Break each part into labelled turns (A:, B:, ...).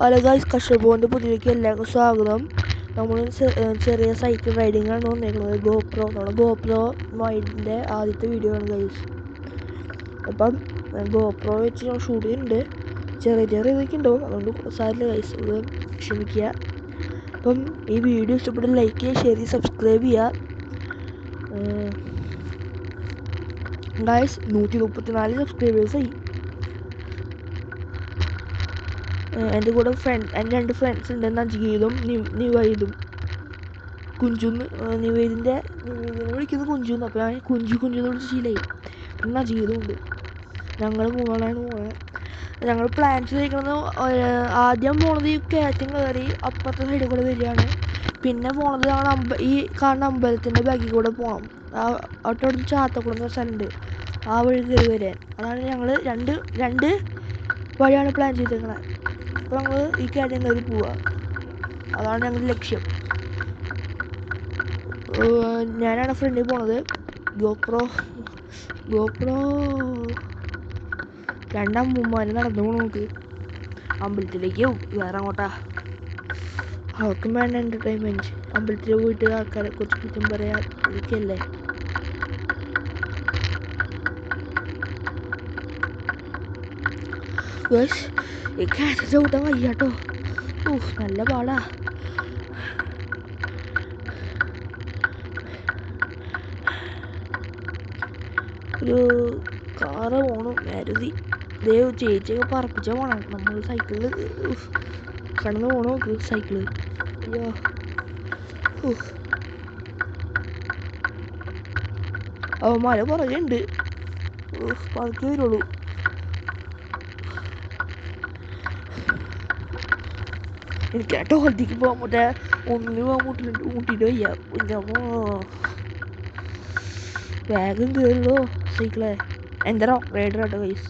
A: Hello guys, കഷ്ടബോൻ്റെ പുതിയതിലേക്ക് എല്ലാവർക്കും സ്വാഗതം. നമ്മൾ ചെറിയ സൈക്കിൾ റൈഡിംഗ് ആണ് വന്നേക്കുന്നത്. നമ്മുടെ ഗോപ്രോ മൈഡിൻ്റെ ആദ്യത്തെ വീഡിയോ ആണ് ഗൈസ്. അപ്പം ഗോപ്രോ വെച്ച് ഞാൻ ഷൂട്ട് ചെയ്യുന്നുണ്ട്. ചെറിയ ഇതൊക്കെ ഉണ്ടാവും, അതുകൊണ്ട് സാരില്ല ഗൈസ്, ഇത് ക്ഷമിക്കുക. അപ്പം ഈ വീഡിയോ ഇഷ്ടപ്പെട്ട് ലൈക്ക് ചെയ്യുക, ഷെയർ ചെയ്യുക, സബ്സ്ക്രൈബ് ചെയ്യുക ഗൈസ്. 134 സബ്സ്ക്രൈബേഴ്സായി. എൻ്റെ കൂടെ എൻ്റെ 2 ഫ്രണ്ട്സ് ഉണ്ട്, നജിഗീതും നിവേദും. നിവേദിനെ വിളിക്കുന്നത് കുഞ്ചുന്ന്, അപ്പോൾ ഞാൻ കുഞ്ചു എന്ന് വിളിച്ച് ശീലമായി. പിന്നെ നജിഗീതും ഉണ്ട്. ഞങ്ങൾ മൂന്നാളാണ് പോകുന്നത്. ഞങ്ങൾ പ്ലാൻ ചെയ്തിരിക്കുന്നത് ആദ്യം പോണത് ഈ കയറ്റം കയറി അപ്പുറത്തെ സൈഡിൽ കൂടെ വരികയാണ്. പിന്നെ പോണത് ഞങ്ങൾ ഈ കാണുന്ന അമ്പലത്തിൻ്റെ ബാക്കിൽ കൂടെ പോകണം. അവിടുത്തെ ചാത്തക്കുളം എന്ന സ്ഥലമുണ്ട്, ആ വഴി കയറി വരാൻ. അതാണ് ഞങ്ങൾ രണ്ട് വഴിയാണ് പ്ലാൻ ചെയ്തിരിക്കുന്നത്. അപ്പോൾ ഞങ്ങൾ ഈ കയറ്റം കയറി പോവുക, അതാണ് ഞങ്ങളുടെ ലക്ഷ്യം. ഞാനാണ് ഫ്രണ്ടിൽ പോണത്. ഗോപ്രോ രണ്ടമ്മൂമാര് നടന്നു പോകണം. നമുക്ക് അമ്പലത്തിലേക്ക് വേറെ അങ്ങോട്ടാ, അവർക്കും വേണ്ട എൻ്റർടൈൻമെൻറ്റ്. അമ്പലത്തിൽ പോയിട്ട് ആൾക്കാരെ കുറിച്ച് കുറ്റം പറയാൻ ഇതൊക്കെയല്ലേ. ഈ കയറ്റം ചവിട്ടാൻ വയ്യാട്ടോ, നല്ല പാടാ. ഒരു കാറ് പോണു, മാരുതി. ചേച്ചിയൊക്കെ പറപ്പിച്ചാൽ പോണം. നമ്മൾ സൈക്കിളിൽ കടന്നു പോകണം. നോക്ക് സൈക്കിള്. അയ്യോ, മല പുറകെ ഉണ്ട്, പതുക്കെ വരുള്ളൂ. എനിക്ക് ആ ടോളത്തേക്ക് പോകാൻ പറ്റേ ഒന്നിന് പോകാൻ മുട്ടിട്ട് വയ്യ. വേഗം കയറുള്ളൂ സൈക്കിളെ. എൻ്റെ റോക്ക് റൈഡർ ആട്ടോ ഗൈസ്.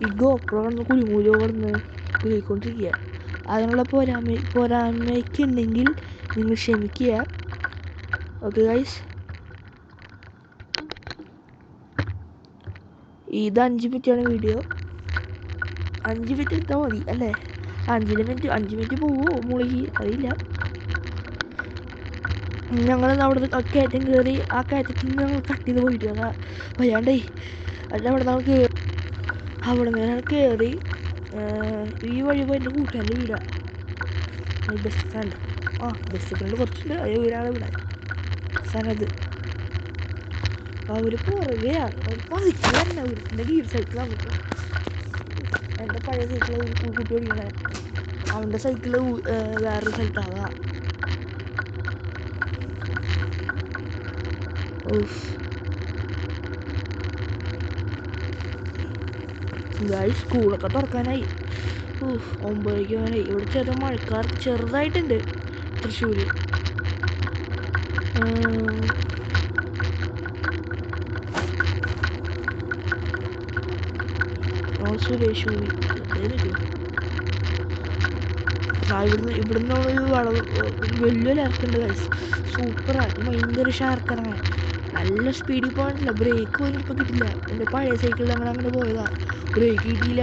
A: ഈ ഗോപ്രോ കിടന്ന് കുലുക്കൊണ്ടിരിക്കുക. അതിനുള്ള പോരായ്മയ്ക്കുണ്ടെങ്കിൽ നിങ്ങൾ ക്ഷമിക്കുക. ഓക്കെ ഗൈസ്, ഇത് 5 മിനിറ്റാണ് വീഡിയോ. 5 മിനിറ്റ് ഇട്ടാൽ മതി അല്ലേ? 5 മിനിറ്റ് പോവോ മുളകി അറിയില്ല. ഞങ്ങൾ അവിടെ കയറ്റം കയറി, ആ കയറ്റത്തിൽ നിന്ന് ഞങ്ങൾ കട്ട് ചെയ്ത് പോയിട്ട് വയ്യാണ്ടേ. അവിടെ നിന്ന് കയറി ഈ വഴി പോയി എൻ്റെ കൂട്ടുകാരുടെ വീടാണ്, ബെസ്റ്റ് ഫ്രണ്ട്. ബെസ്റ്റ് ഫ്രണ്ട് കുറച്ചുണ്ട്, അതേ വീടാണ് ഇവിടെ സനത്. അവർ പുറകെയാണ്, അവർ പതുക്കെ തന്നെ. എൻ്റെ ഗീർ സൈക്കിളാണ്, എൻ്റെ പഴയ സൈക്കിൾ കൂട്ടി ഓടിക്കണേ. അവൻ്റെ സൈക്കിള് വേറൊരു സ്ഥലത്താകാം. സ്കൂളൊക്കെ തുറക്കാനായി. 9 ആവാനായി. ഇവിടെ ചെറിയ മഴക്കാർ ചെറുതായിട്ടുണ്ട് തൃശ്ശൂര്. സുരേഷ് ഇവിടുന്ന് ഒരു വലിയൊരു ഇറക്കുണ്ട് ഗൈസ്. സൂപ്പറാണ്, ഭയങ്കര ഷാർക്കിറങ്ങാൻ. നല്ല സ്പീഡിൽ പോകാനില്ല, ബ്രേക്ക് പോലും ഇപ്പം കിട്ടില്ല. എൻ്റെ പഴയ സൈക്കിളിൽ അങ്ങനെ പോയതാ, ബ്രേക്ക് കിട്ടിയില്ല.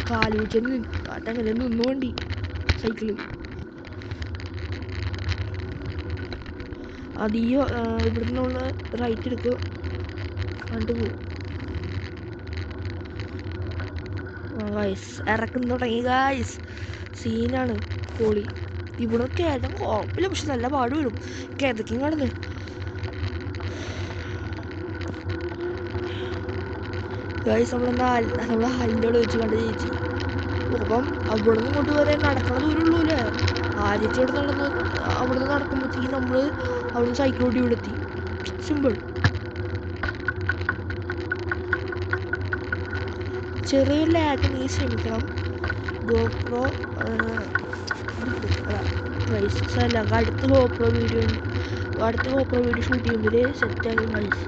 A: കാല് വെച്ചെന്ന് കാട്ടങ്ങനെ നിന്നു വണ്ടി സൈക്കിള്. അധികം ഇവിടുന്നുള്ള റൈറ്റ് എടുക്കുക, കണ്ടു പോകും. ഗൈസ് ഇറക്കം തുടങ്ങി ഗൈസ്, സീനാണ് പൊളി. ഇവിടെ കയറ്റം കുഴപ്പമില്ല, പക്ഷെ നല്ല പാട് വരും കിതക്കും കടന്ന്. ഗൈസ് നമ്മൾ ഹാലിൻ്റെ അവിടെ വെച്ച് കണ്ട ചേച്ചി. അപ്പം അവിടെ നിന്ന് ഇങ്ങോട്ട് വരെ നടക്കണ ദൂരമുള്ളൂ അല്ലേ. ആ ചേച്ചി അവിടെ നിന്ന് നടക്കുമ്പോഴത്തേക്കും നമ്മൾ അവിടെ നിന്ന് സൈക്കിൾ ഓടി ഇവിടെ എത്തി. സിമ്പിൾ. ചെറിയൊരു ലാഗ് നീ ക്ഷമിക്കണം. ഗോപ്രോ അടുത്ത ഗോപ്രോ വീഡിയോ ഷൂട്ട് ചെയ്യുമ്പോൾ സെറ്റാകും ഗൈസ്.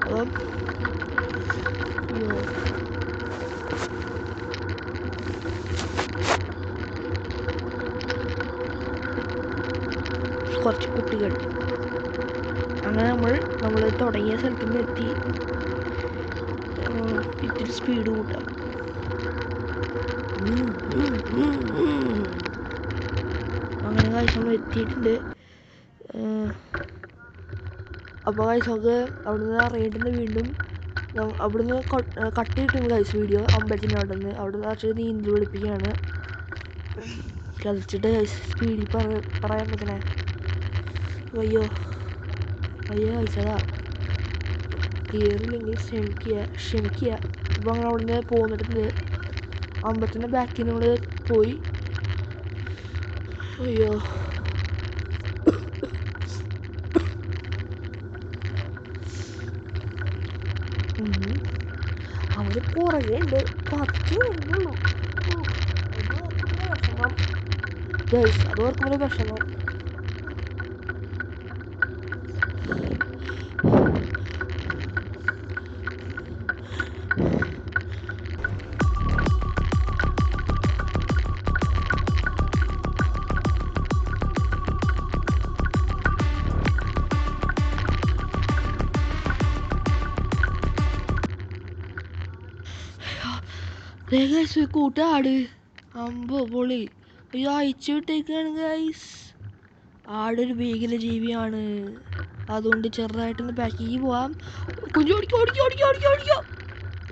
A: അപ്പം കുറച്ച് കുട്ടികൾ അങ്ങനെ നമ്മൾ തുടങ്ങിയ സ്ഥലത്ത് നിന്ന് എത്തി. ഇത്തിരി സ്പീഡ് കൂട്ടാം. അങ്ങനെ കാഴ്ച നമ്മൾ എത്തിയിട്ടുണ്ട്. അപ്പോൾ കാഴ്ച നമുക്ക് അവിടുന്ന് അറിയേണ്ടത് വീണ്ടും അവിടുന്ന് കട്ട് കിട്ടുമ്പോൾ കഴിച്ച വീഡിയോ അമ്പലത്തിൻ്റെ അവിടെ കുറച്ച് നീന്തൽ പഠിപ്പിക്കുകയാണ്. കളിച്ചിട്ട് സ്പീഡിൽ പറയാൻ പറ്റണേ. അയ്യോ കഴിച്ചതാ. കയറില്ലെങ്കിൽ ക്ഷമിക്കുക. അപ്പോൾ അങ്ങനെ അവിടുന്ന് പോന്നിട്ടുണ്ട്. അമ്പലത്തിൻ്റെ ബാക്കിൽ നിന്ന് പോയി. അയ്യോ അവര് പുറകെ ഉണ്ട്. 10 വരുന്നുള്ളൂ. അത് ഓർക്കുമ്പോൾ വിഷമം. കൂട്ടാട് അമ്പോ പൊളി. അയ്യോ അയച്ചു വിട്ടേക്കാണ് ഗൈസ്. ആടൊരു ഭീകര ജീവിയാണ്. അതുകൊണ്ട് ചെറുതായിട്ടൊന്ന് ബാക്കിക്ക് പോവാം. കുഞ്ഞു ഓടിക്കോ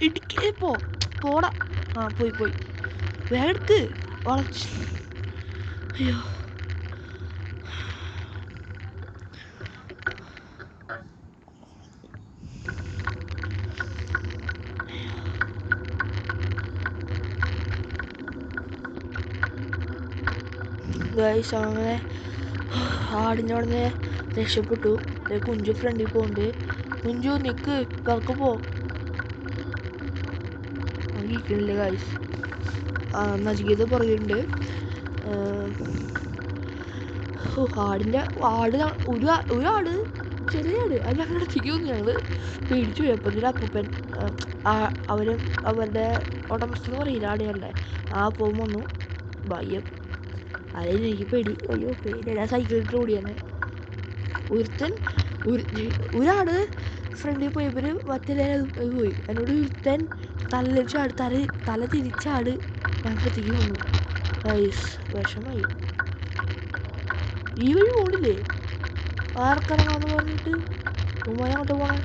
A: ഇടിക്കേ പോടാ. പോയി വേഗം എടുക്ക്. വളച്ച്. അയ്യോ ഗൈസ് അങ്ങനെ ആടിൻ്റെ അവിടെ നിന്ന് രക്ഷപ്പെട്ടു. കുഞ്ചു ഫ്രണ്ടിൽ പോകുന്നുണ്ട്. കുഞ്ചു നിക്ക് കറക്ക് പോ. ഇരിക്കണില്ല ഗൈസ്. നജികേത് പറയുന്നുണ്ട്. ഒരാട് ചെറിയ ആട് അത് ഞങ്ങളുടെ അടുത്തേക്ക് വന്നു. ഞങ്ങൾ പേടിച്ചു പോയി. അപ്പം ഇതിൻ്റെ അപ്പൂപ്പൻ അവരുടെ ഉടമസ്ഥ പറയില്ല ആടുകളുടെ അപ്പം വന്നു. ഭയം. അതിൽ എനിക്ക് പേടി. അയ്യോ പേടി. ഞാൻ സൈക്കിളിട്ട് ഓടിയാണ്. ഒരാട് ഫ്രണ്ടിൽ പോയപ്പോൾ മറ്റേ പോയി. എന്നോട് ഒരുത്തൻ തല തിരിച്ചാട് ഞങ്ങൾക്കെത്തിക്ക് വന്നു. വിഷമായി. ഈ വഴി പോണില്ലേ? ആർക്കിറങ്ങാന്ന് പറഞ്ഞിട്ട് ഉമ്മ അങ്ങോട്ട് പോണേ.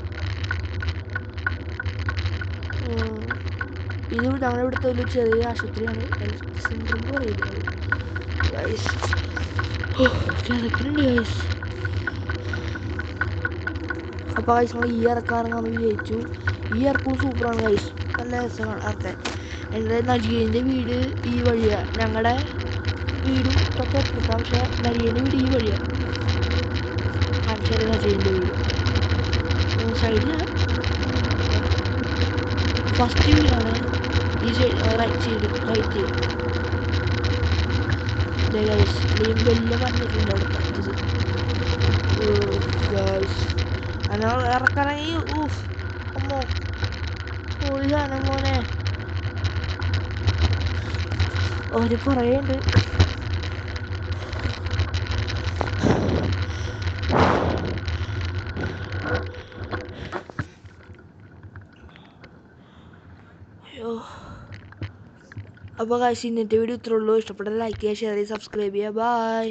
A: ഇത് ഞങ്ങളുടെ ഇവിടുത്തെ ഒരു ചെറിയ ആശുപത്രിയാണ്. സിൻഡ്രോം പറയുന്നത്. കിടക്കുന്നുണ്ട് ഗൈസ്. അപ്പോൾ ഗൈസ് നമ്മൾ ഈ ഇറക്കാറങ്ങാന്ന് വിചാരിച്ചു. ഈ ഇറക്കവും സൂപ്പറാണ് ഗൈസ്. നല്ല രസമാണ് ഇറക്കാൻ. എൻ്റെ നജികേൻ്റെ വീട് ഈ വഴിയാണ്. ഞങ്ങളുടെ വീടും തൊട്ടടുത്ത. പക്ഷേ നജികേൻ്റെ വീട് ഈ വഴിയാണ്. കാണിച്ചാൽ നജികേൻ്റെ വീട് സൈഡിലാണ്. ഫസ്റ്റ് വീടാണ് ഈ സൈഡ്. റൈറ്റ് വലിയ മഞ്ഞിട്ടുണ്ട് അവിടെ പറ്റത്. അങ്ങനെ ഇറക്കാനെങ്കിൽ അമ്മോ ഒഴിയാണ് മോനെ. ഒരു കുറേ ഉണ്ട്. അയ്യോ അപ്പോൾ ഗൈസ് ഇന്നത്തെ വീഡിയോ ഇത്രേ ഉള്ളൂ. ഇഷ്ടപ്പെട്ട ലൈക്ക് ചെയ്യുക, ഷെയർ ചെയ്യുക, സബ്സ്ക്രൈബ് ചെയ്യുക. ബൈ.